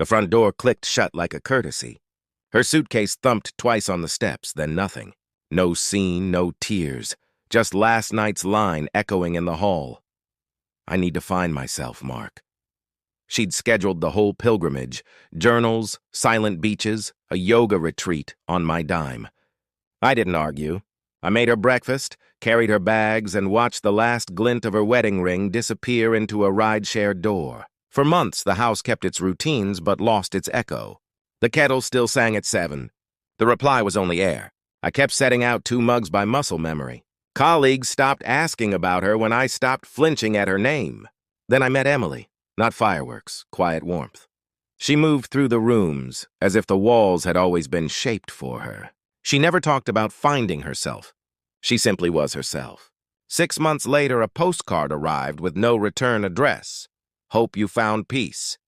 The front door clicked shut like a courtesy. Her suitcase thumped twice on the steps, then nothing. No scene, no tears, just last night's line echoing in the hall. I need to find myself, Mark. She'd scheduled the whole pilgrimage, journals, silent beaches, a yoga retreat on my dime. I didn't argue. I made her breakfast, carried her bags, and watched the last glint of her wedding ring disappear into a rideshare door. For months, the house kept its routines but lost its echo. The kettle still sang at 7. The reply was only air. I kept setting out 2 mugs by muscle memory. Colleagues stopped asking about her when I stopped flinching at her name. Then I met Emily. Not fireworks, quiet warmth. She moved through the rooms as if the walls had always been shaped for her. She never talked about finding herself. She simply was herself. 6 months later, a postcard arrived with no return address. Hope you found peace.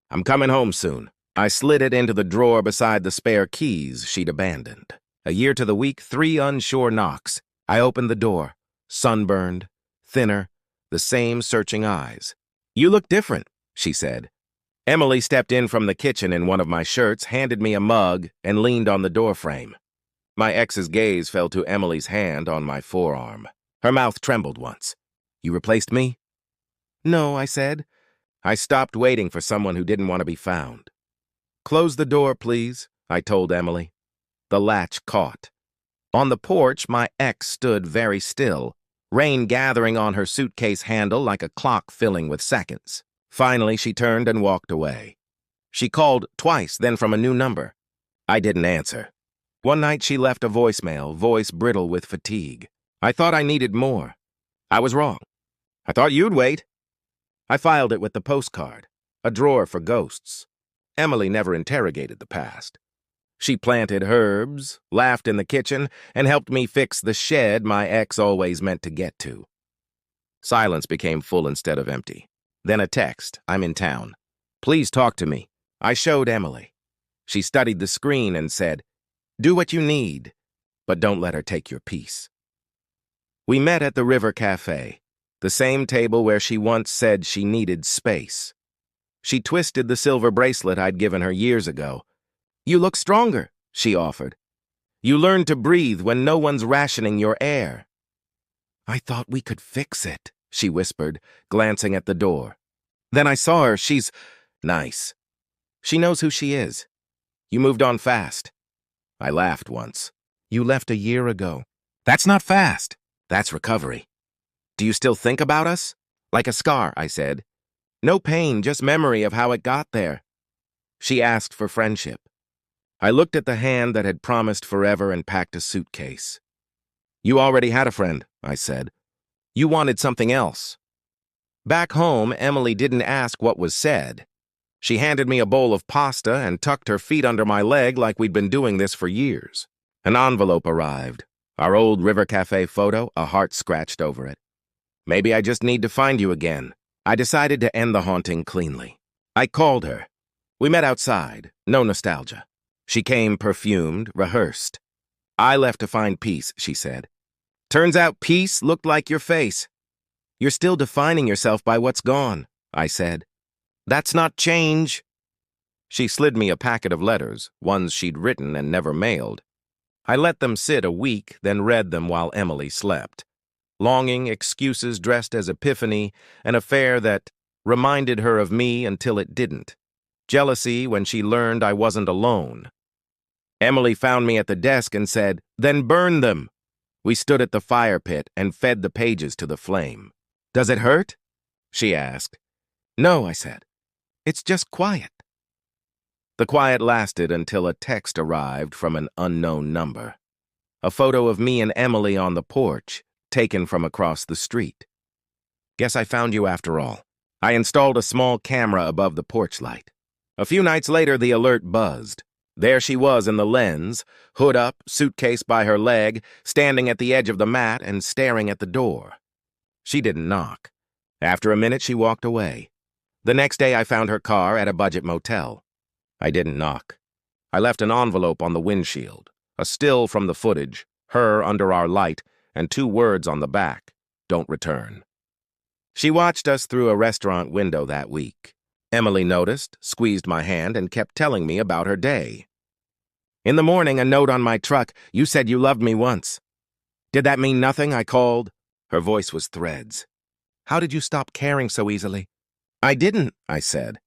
I'm coming home soon. I slid it into the drawer beside the spare keys she'd abandoned. A year to the week, 3 unsure knocks. I opened the door. Sunburned, thinner, the same searching eyes. You look different, she said. Emily stepped in from the kitchen in one of my shirts, handed me a mug, and leaned on the doorframe. My ex's gaze fell to Emily's hand on my forearm. Her mouth trembled once. You replaced me? No, I said. I stopped waiting for someone who didn't want to be found. Close the door, please, I told Emily. The latch caught. On the porch, my ex stood very still, rain gathering on her suitcase handle like a clock filling with seconds. Finally, she turned and walked away. She called twice, then from a new number. I didn't answer. One night she left a voicemail, voice brittle with fatigue. I thought I needed more. I was wrong. I thought you'd wait. I filed it with the postcard, a drawer for ghosts. Emily never interrogated the past. She planted herbs, laughed in the kitchen, and helped me fix the shed my ex always meant to get to. Silence became full instead of empty. Then a text, I'm in town. Please talk to me. I showed Emily. She studied the screen and said, do what you need, but don't let her take your peace. We met at the River Cafe, the same table where she once said she needed space. She twisted the silver bracelet I'd given her years ago. You look stronger, she offered. You learn to breathe when no one's rationing your air. I thought we could fix it, she whispered, glancing at the door. Then I saw her. She's nice. She knows who she is. You moved on fast. I laughed once. You left a year ago. That's not fast. That's recovery. Do you still think about us? Like a scar, I said. No pain, just memory of how it got there. She asked for friendship. I looked at the hand that had promised forever and packed a suitcase. You already had a friend, I said. You wanted something else. Back home, Emily didn't ask what was said. She handed me a bowl of pasta and tucked her feet under my leg like we'd been doing this for years. An envelope arrived. Our old River Cafe photo, a heart scratched over it. Maybe I just need to find you again. I decided to end the haunting cleanly. I called her. We met outside. No nostalgia. She came perfumed, rehearsed. I left to find peace, she said. Turns out peace looked like your face. You're still defining yourself by what's gone, I said. That's not change. She slid me a packet of letters, ones she'd written and never mailed. I let them sit a week, then read them while Emily slept. Longing, excuses dressed as epiphany, an affair that reminded her of me until it didn't. Jealousy when she learned I wasn't alone. Emily found me at the desk and said, then burn them. We stood at the fire pit and fed the pages to the flame. Does it hurt? She asked. No, I said. It's just quiet. The quiet lasted until a text arrived from an unknown number. A photo of me and Emily on the porch, taken from across the street. Guess I found you after all. I installed a small camera above the porch light. A few nights later, the alert buzzed. There she was in the lens, hood up, suitcase by her leg, standing at the edge of the mat and staring at the door. She didn't knock. After a minute, she walked away. The next day, I found her car at a budget motel. I didn't knock. I left an envelope on the windshield, a still from the footage, her under our light, and 2 words on the back, don't return. She watched us through a restaurant window that week. Emily noticed, squeezed my hand, and kept telling me about her day. In the morning, a note on my truck, you said you loved me once. Did that mean nothing? I called. Her voice was threads. How did you stop caring so easily? I didn't, I said.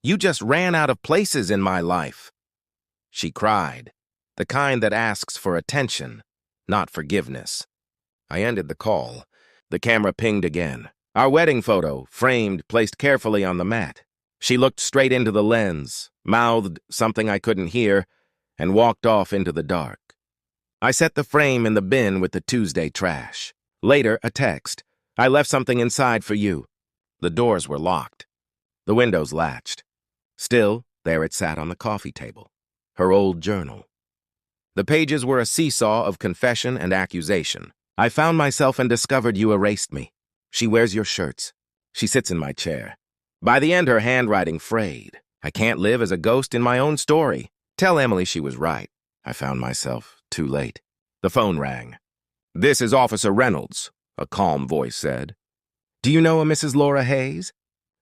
You just ran out of places in my life. She cried, the kind that asks for attention, not forgiveness. I ended the call. The camera pinged again. Our wedding photo, framed, placed carefully on the mat. She looked straight into the lens, mouthed something I couldn't hear, and walked off into the dark. I set the frame in the bin with the Tuesday trash. Later, a text. I left something inside for you. The doors were locked. The windows latched. Still, there it sat on the coffee table. Her old journal. The pages were a seesaw of confession and accusation. I found myself and discovered you erased me. She wears your shirts. She sits in my chair. By the end, her handwriting frayed. I can't live as a ghost in my own story. Tell Emily she was right. I found myself too late. The phone rang. This is Officer Reynolds, a calm voice said. Do you know a Mrs. Laura Hayes?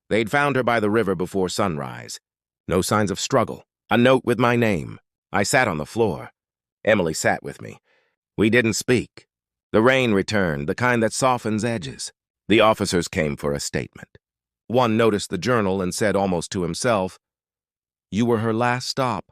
They'd found her by the river before sunrise. No signs of struggle. A note with my name. I sat on the floor. Emily sat with me. We didn't speak. The rain returned, the kind that softens edges. The officers came for a statement. One noticed the journal and said almost to himself, You were her last stop.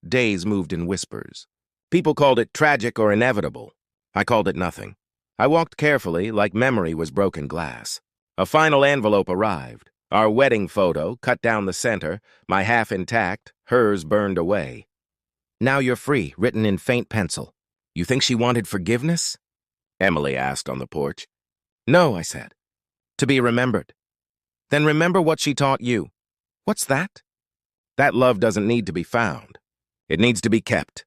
Days moved in whispers. People called it tragic or inevitable. I called it nothing. I walked carefully, like memory was broken glass. A final envelope arrived. Our wedding photo, cut down the center, my half intact, hers burned away. Now you're free, written in faint pencil. You think she wanted forgiveness? Emily asked on the porch. No, I said. To be remembered. Then remember what she taught you. What's that? That love doesn't need to be found. It needs to be kept.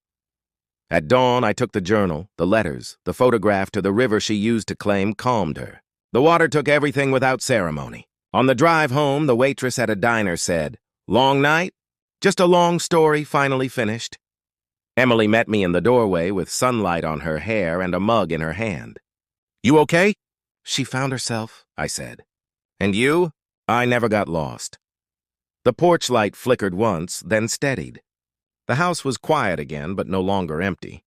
At dawn, I took the journal, the letters, the photograph to the river she used to claim calmed her. The water took everything without ceremony. On the drive home, the waitress at a diner said, Long night? Just a long story finally finished. Emily met me in the doorway with sunlight on her hair and a mug in her hand. You okay? She found herself, I said. And you? I never got lost. The porch light flickered once, then steadied. The house was quiet again, but no longer empty.